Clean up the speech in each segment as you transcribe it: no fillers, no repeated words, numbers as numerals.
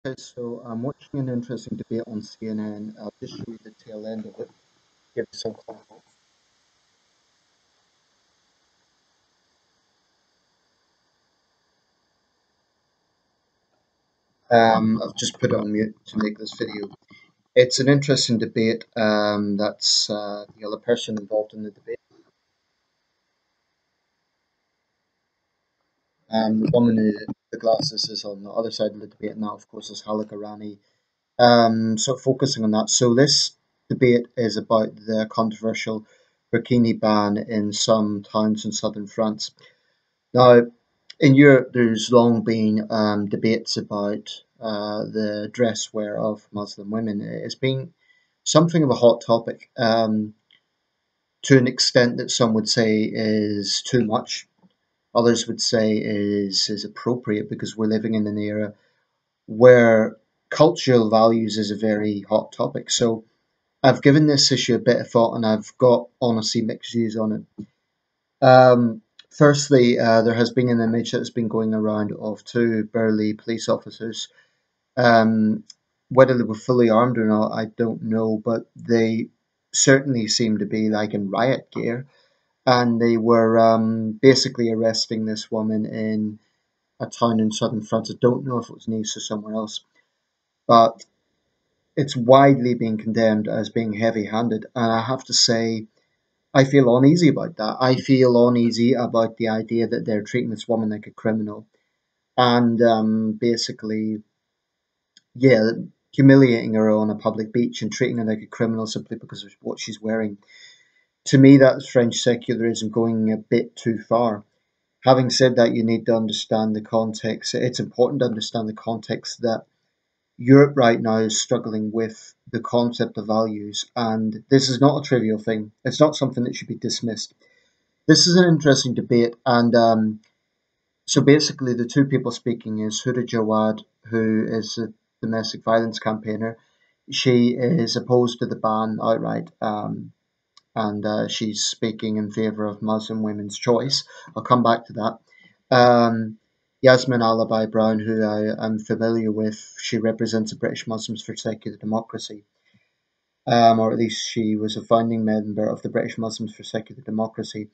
Okay, so I'm watching an interesting debate on CNN. I'll just show you the tail end of it, give you some context. I've just put it on mute to make this video. It's an interesting debate. That's the other person involved in the debate. The woman in the glasses is on the other side of the debate, and that, of course, is Halak Irani. So focusing on that. So this debate is about the controversial Burkini ban in some towns in southern France. Now, in Europe, there's long been debates about the dress wear of Muslim women. It's been something of a hot topic to an extent that some would say is too much. Others would say is appropriate because we're living in an era where cultural values is a very hot topic. So I've given this issue a bit of thought and I've got honestly mixed views on it. Firstly, there has been an image that has been going around of two burly police officers. Um, Whether they were fully armed or not, I don't know, but they certainly seemed to be like in riot gear, and they were basically arresting this woman in a town in southern France. I don't know if it was Nice or somewhere else, but it's widely being condemned as being heavy-handed, and I have to say I feel uneasy about that. I feel uneasy about the idea that they're treating this woman like a criminal and basically, yeah, humiliating her on a public beach and treating her like a criminal simply because of what she's wearing. To me, that's French secularism going a bit too far. Having said that, you need to understand the context. It's important to understand the context that Europe right now is struggling with the concept of values, and this is not a trivial thing. It's not something that should be dismissed. This is an interesting debate, and so basically, the two people speaking is Huda Jawad, who is a domestic violence campaigner. She is opposed to the ban outright, and she's speaking in favour of Muslim women's choice. I'll come back to that. Um, Yasmin Alabai Brown, who I am familiar with, she represents the British Muslims for Secular Democracy, or at least she was a founding member of the British Muslims for Secular Democracy.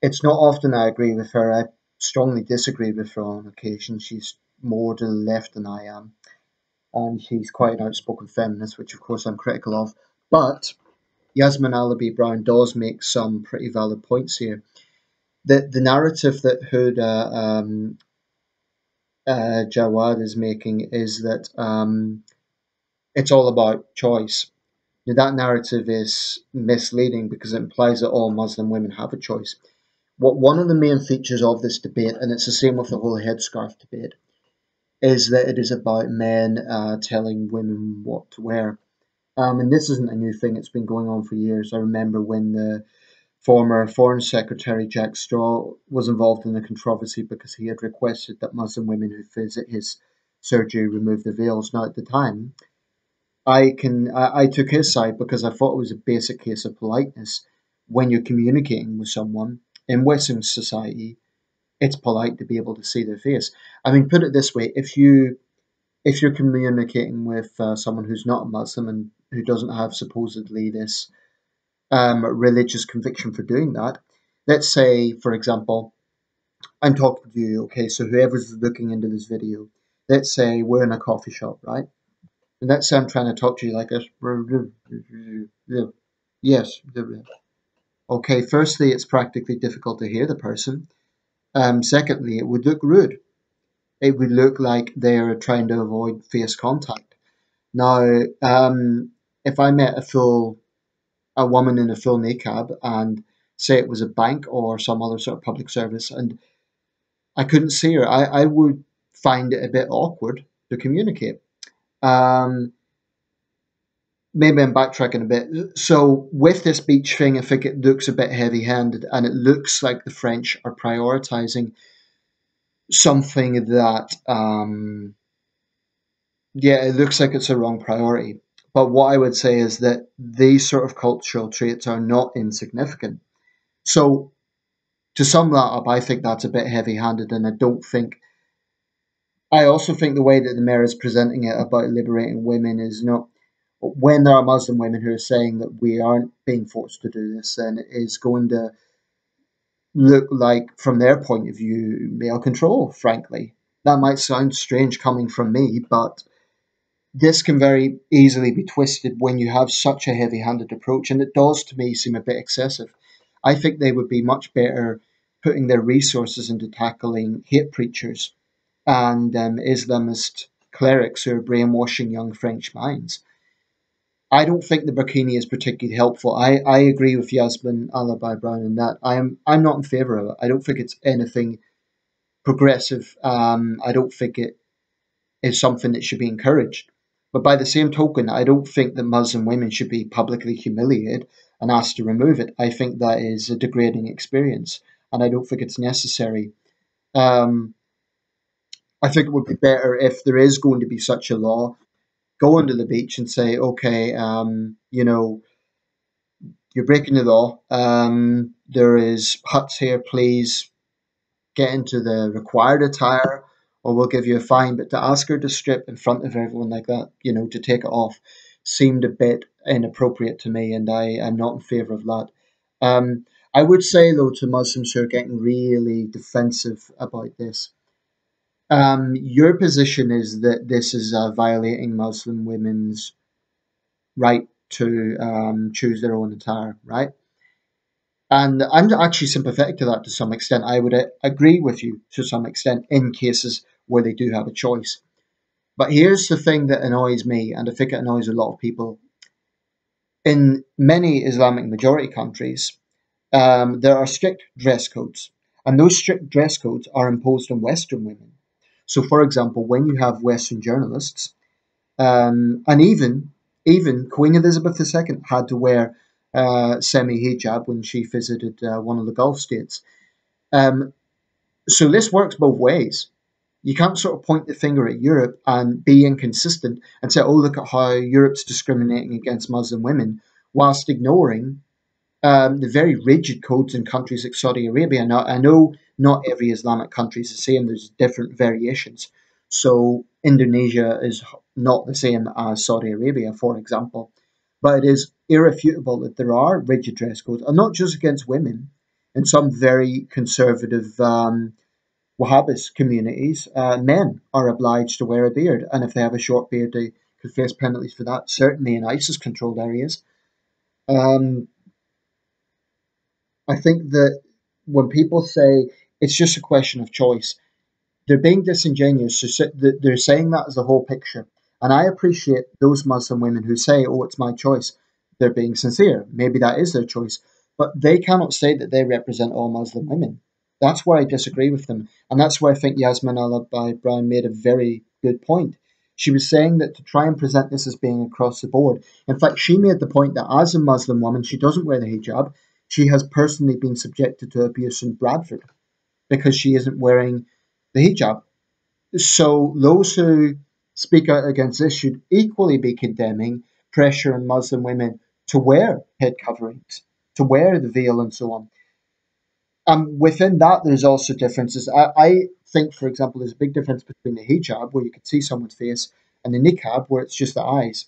It's not often I agree with her. I strongly disagree with her on occasion. She's more to the left than I am, and she's quite an outspoken feminist, which of course I'm critical of. But Yasmin Alabi Brown does make some pretty valid points here. The narrative that Huda Jawad is making is that it's all about choice. Now, that narrative is misleading because it implies that all Muslim women have a choice. What one of the main features of this debate, and it's the same with the whole headscarf debate, is that it is about men telling women what to wear. And this isn't a new thing, it's been going on for years. I remember when the former Foreign Secretary Jack Straw was involved in a controversy because he had requested that Muslim women who visit his surgery remove their veils. Now, at the time, I took his side because I thought it was a basic case of politeness. When you're communicating with someone in Western society, it's polite to be able to see their face. I mean, put it this way: if you're communicating with someone who's not a Muslim and who doesn't have supposedly this religious conviction for doing that, let's say, for example, I'm talking to you. Okay, so whoever's looking into this video, let's say we're in a coffee shop, right? And let's say I'm trying to talk to you like this. Yes. Okay, firstly, it's practically difficult to hear the person. Secondly, it would look rude. It would look like they're trying to avoid face contact. Now, if I met a woman in a full niqab and say it was a bank or some other sort of public service and I couldn't see her, I would find it a bit awkward to communicate. Um, Maybe I'm backtracking a bit. So with this beach thing, I think it looks a bit heavy-handed, and it looks like the French are prioritizing something that, yeah, it looks like it's a wrong priority. But what I would say is that these sort of cultural traits are not insignificant. So to sum that up, I think that's a bit heavy-handed, and I don't think I also think the way that the mayor is presenting it about liberating women is not, when there are Muslim women who are saying that we aren't being forced to do this, then it is going to look like, from their point of view, male control, frankly. That might sound strange coming from me, but this can very easily be twisted when you have such a heavy handed approach, and it does to me seem a bit excessive. I think they would be much better putting their resources into tackling hate preachers and Islamist clerics who are brainwashing young French minds. I don't think the Burkini is particularly helpful. I agree with Yasmin Alibi Brown in that I'm not in favour of it. I don't think it's anything progressive. I don't think it is something that should be encouraged. But by the same token, I don't think that Muslim women should be publicly humiliated and asked to remove it. I think that is a degrading experience, and I don't think it's necessary. Um, I think it would be better if there is going to be such a law, go onto the beach and say, okay, you're breaking the law. There is huts here. Please get into the required attire, or we'll give you a fine. But to ask her to strip in front of everyone like that, to take it off, seemed a bit inappropriate to me, and I am not in favour of that. I would say though to Muslims who are getting really defensive about this, your position is that this is violating Muslim women's right to choose their own attire, right? And I'm actually sympathetic to that to some extent. I would agree with you to some extent in cases where they do have a choice. But here's the thing that annoys me, and I think it annoys a lot of people. In many Islamic majority countries, there are strict dress codes, and those strict dress codes are imposed on Western women. So, for example, when you have Western journalists, and even Queen Elizabeth II had to wear semi hijab when she visited one of the Gulf states. Um, so this works both ways. You can't sort of point the finger at Europe and be inconsistent and say, "Oh, look at how Europe's discriminating against Muslim women," whilst ignoring the very rigid codes in countries like Saudi Arabia. Now, I know not every Islamic country is the same, there's different variations. So, Indonesia is not the same as Saudi Arabia, for example. But it is irrefutable that there are rigid dress codes, and not just against women. In some very conservative Wahhabist communities, men are obliged to wear a beard, and if they have a short beard, they could face penalties for that, certainly in ISIS controlled areas. Um, I think that when people say it's just a question of choice, they're being disingenuous. They're saying that as a whole picture. And I appreciate those Muslim women who say, oh, it's my choice. They're being sincere. Maybe that is their choice. But they cannot say that they represent all Muslim women. That's where I disagree with them. And that's where I think Yasmin Al Brown made a very good point. She was saying that to try and present this as being across the board. In fact, she made the point that as a Muslim woman, she doesn't wear the hijab. She has personally been subjected to abuse in Bradford because she isn't wearing the hijab. So those who speak out against this should equally be condemning pressure on Muslim women to wear head coverings, to wear the veil, and so on. Within that, there's also differences. I think, for example, there's a big difference between the hijab, where you can see someone's face, and the niqab, where it's just the eyes.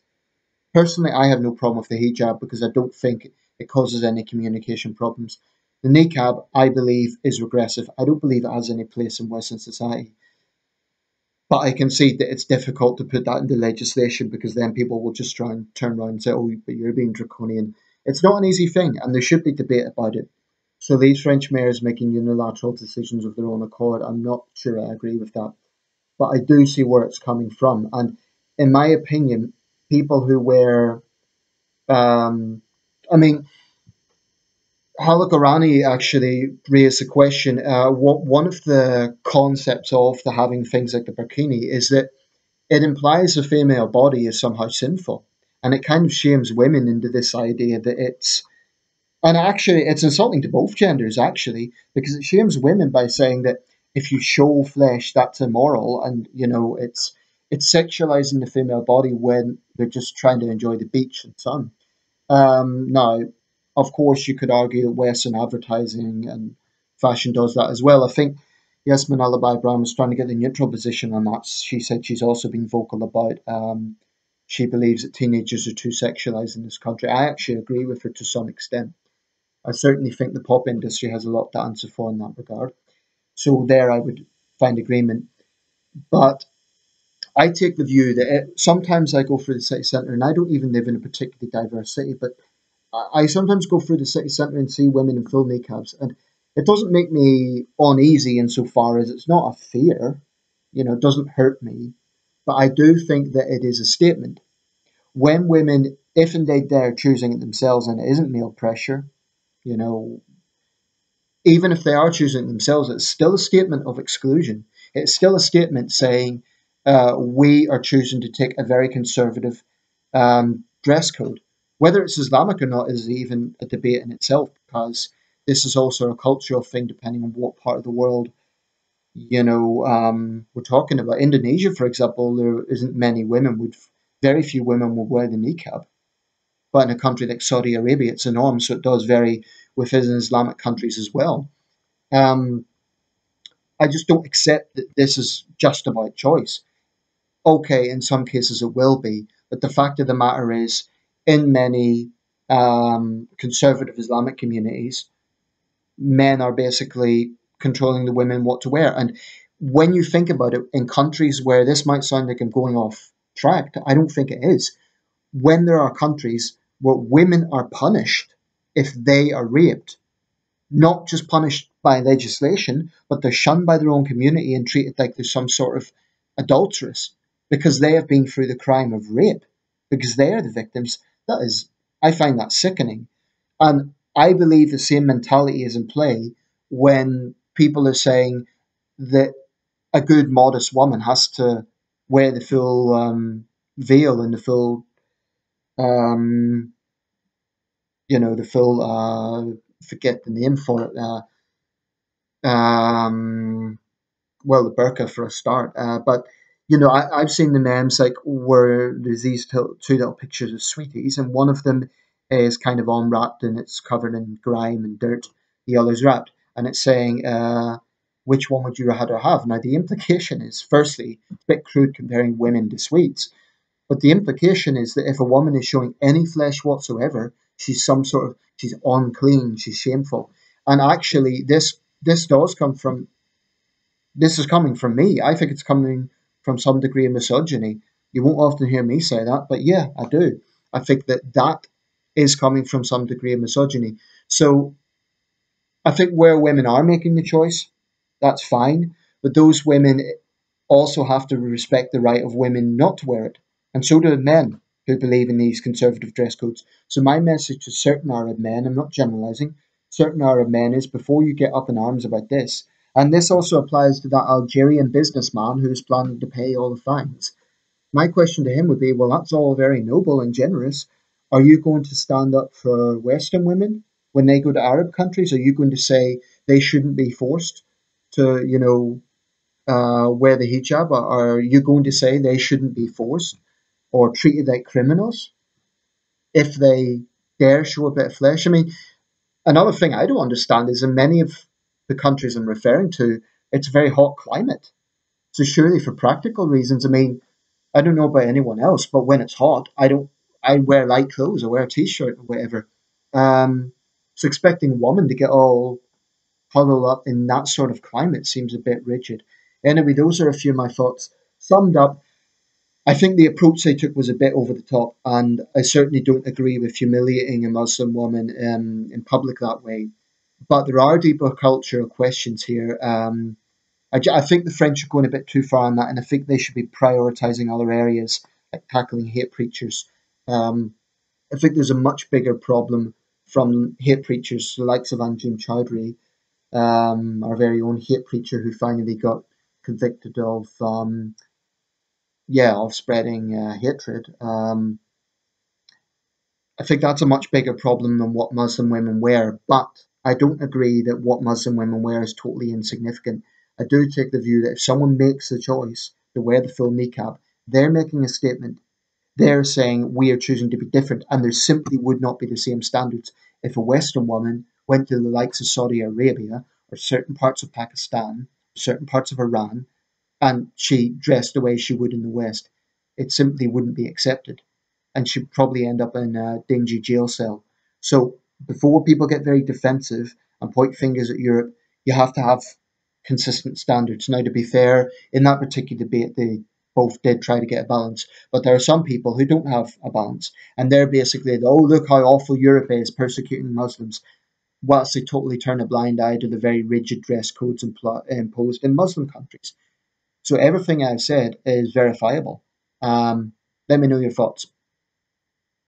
Personally, I have no problem with the hijab because I don't think it causes any communication problems. The niqab, I believe, is regressive. I don't believe it has any place in Western society. But I can see that it's difficult to put that into legislation because then people will just try and turn around and say, oh, but you're being draconian. It's not an easy thing, and there should be debate about it. So these French mayors making unilateral decisions of their own accord, I'm not sure I agree with that. But I do see where it's coming from. And in my opinion, people who wear, I mean, Halakarani actually raised the question. One of the concepts of the having things like the burkini is that it implies the female body is somehow sinful, and it kind of shames women into this idea that and actually it's insulting to both genders actually because it shames women by saying that if you show flesh that's immoral, and it's sexualizing the female body when they're just trying to enjoy the beach and sun. Now, of course, you could argue that Western advertising and fashion does that as well. I think Yasmin Alibi Brown was trying to get the neutral position on that. She said she's also been vocal about she believes that teenagers are too sexualized in this country. I actually agree with her to some extent. I certainly think the pop industry has a lot to answer for in that regard. So there I would find agreement. But I take the view that sometimes I go through the city centre and I don't even live in a particularly diverse city, but I sometimes go through the city centre and see women in full niqabs, and it doesn't make me uneasy insofar as it's not a fear, it doesn't hurt me, but I do think that it is a statement. When women, if indeed they're choosing it themselves and it isn't male pressure, you know, even if they are choosing it themselves, it's still a statement of exclusion. It's still a statement saying we are choosing to take a very conservative dress code. Whether it's Islamic or not is even a debate in itself, because this is also a cultural thing depending on what part of the world we're talking about. Indonesia, for example, there isn't many women would, very few women will wear the niqab. But in a country like Saudi Arabia, it's a norm, so it does vary within Islamic countries as well. Um, I just don't accept that this is just about choice. Okay, in some cases it will be, but the fact of the matter is, in many conservative Islamic communities, men are basically controlling the women what to wear. And when you think about it, in countries where this might sound like I'm going off track, I don't think it is. When there are countries where women are punished if they are raped, not just punished by legislation, but they're shunned by their own community and treated like they're some sort of adulteress because they have been through the crime of rape, because they are the victims. That is, I find that sickening. And I believe the same mentality is in play when people are saying that a good, modest woman has to wear the full veil and the full, um, the full, forget the name for it, um, well, the burqa for a start. But I've seen the memes like where there's these two little pictures of sweeties, and one of them is kind of unwrapped and it's covered in grime and dirt. The other's wrapped, and it's saying, "Which one would you rather have?" Now, the implication is, firstly, it's a bit crude comparing women to sweets, but the implication is that if a woman is showing any flesh whatsoever, she's unclean, she's shameful. And actually, this does come from this is coming from me. I think it's coming from some degree of misogyny. You won't often hear me say that, but yeah, I do. I think that is coming from some degree of misogyny. So I think where women are making the choice, that's fine. But those women also have to respect the right of women not to wear it. And so do men who believe in these conservative dress codes. So my message to certain Arab men, I'm not generalizing, certain Arab men is before you get up in arms about this, and this also applies to that Algerian businessman who's planning to pay all the fines. My question to him would be, well, that's all very noble and generous. Are you going to stand up for Western women when they go to Arab countries? Are you going to say they shouldn't be forced to, wear the hijab? Or are you going to say they shouldn't be forced or treated like criminals if they dare show a bit of flesh? I mean, another thing I don't understand is in many of the countries I'm referring to, it's a very hot climate. So surely for practical reasons, I mean, I don't know about anyone else, but when it's hot, I wear light clothes, I wear a t-shirt or whatever. Um, so expecting a woman to get all huddled up in that sort of climate seems a bit rigid. Anyway, those are a few of my thoughts. Summed up, I think the approach they took was a bit over the top, and I certainly don't agree with humiliating a Muslim woman in public that way. But there are deeper cultural questions here. I think the French are going a bit too far on that, and I think they should be prioritising other areas like tackling hate preachers. Um, I think there's a much bigger problem from hate preachers, the likes of Anjum Chowdhury, our very own hate preacher who finally got convicted of spreading hatred. I think that's a much bigger problem than what Muslim women wear. But I don't agree that what Muslim women wear is totally insignificant. I do take the view that if someone makes the choice to wear the full niqab, they're making a statement. They're saying we are choosing to be different, and there simply would not be the same standards if a Western woman went to the likes of Saudi Arabia or certain parts of Pakistan certain parts of Iran, and she dressed the way she would in the West, it simply wouldn't be accepted. And she'd probably end up in a dingy jail cell. So before people get very defensive and point fingers at Europe, you have to have consistent standards. Now, to be fair, in that particular debate, they both did try to get a balance, but there are some people who don't have a balance, and they're basically, oh, look how awful Europe is persecuting Muslims, whilst they totally turn a blind eye to the very rigid dress codes imposed in Muslim countries. So everything I've said is verifiable. Let me know your thoughts.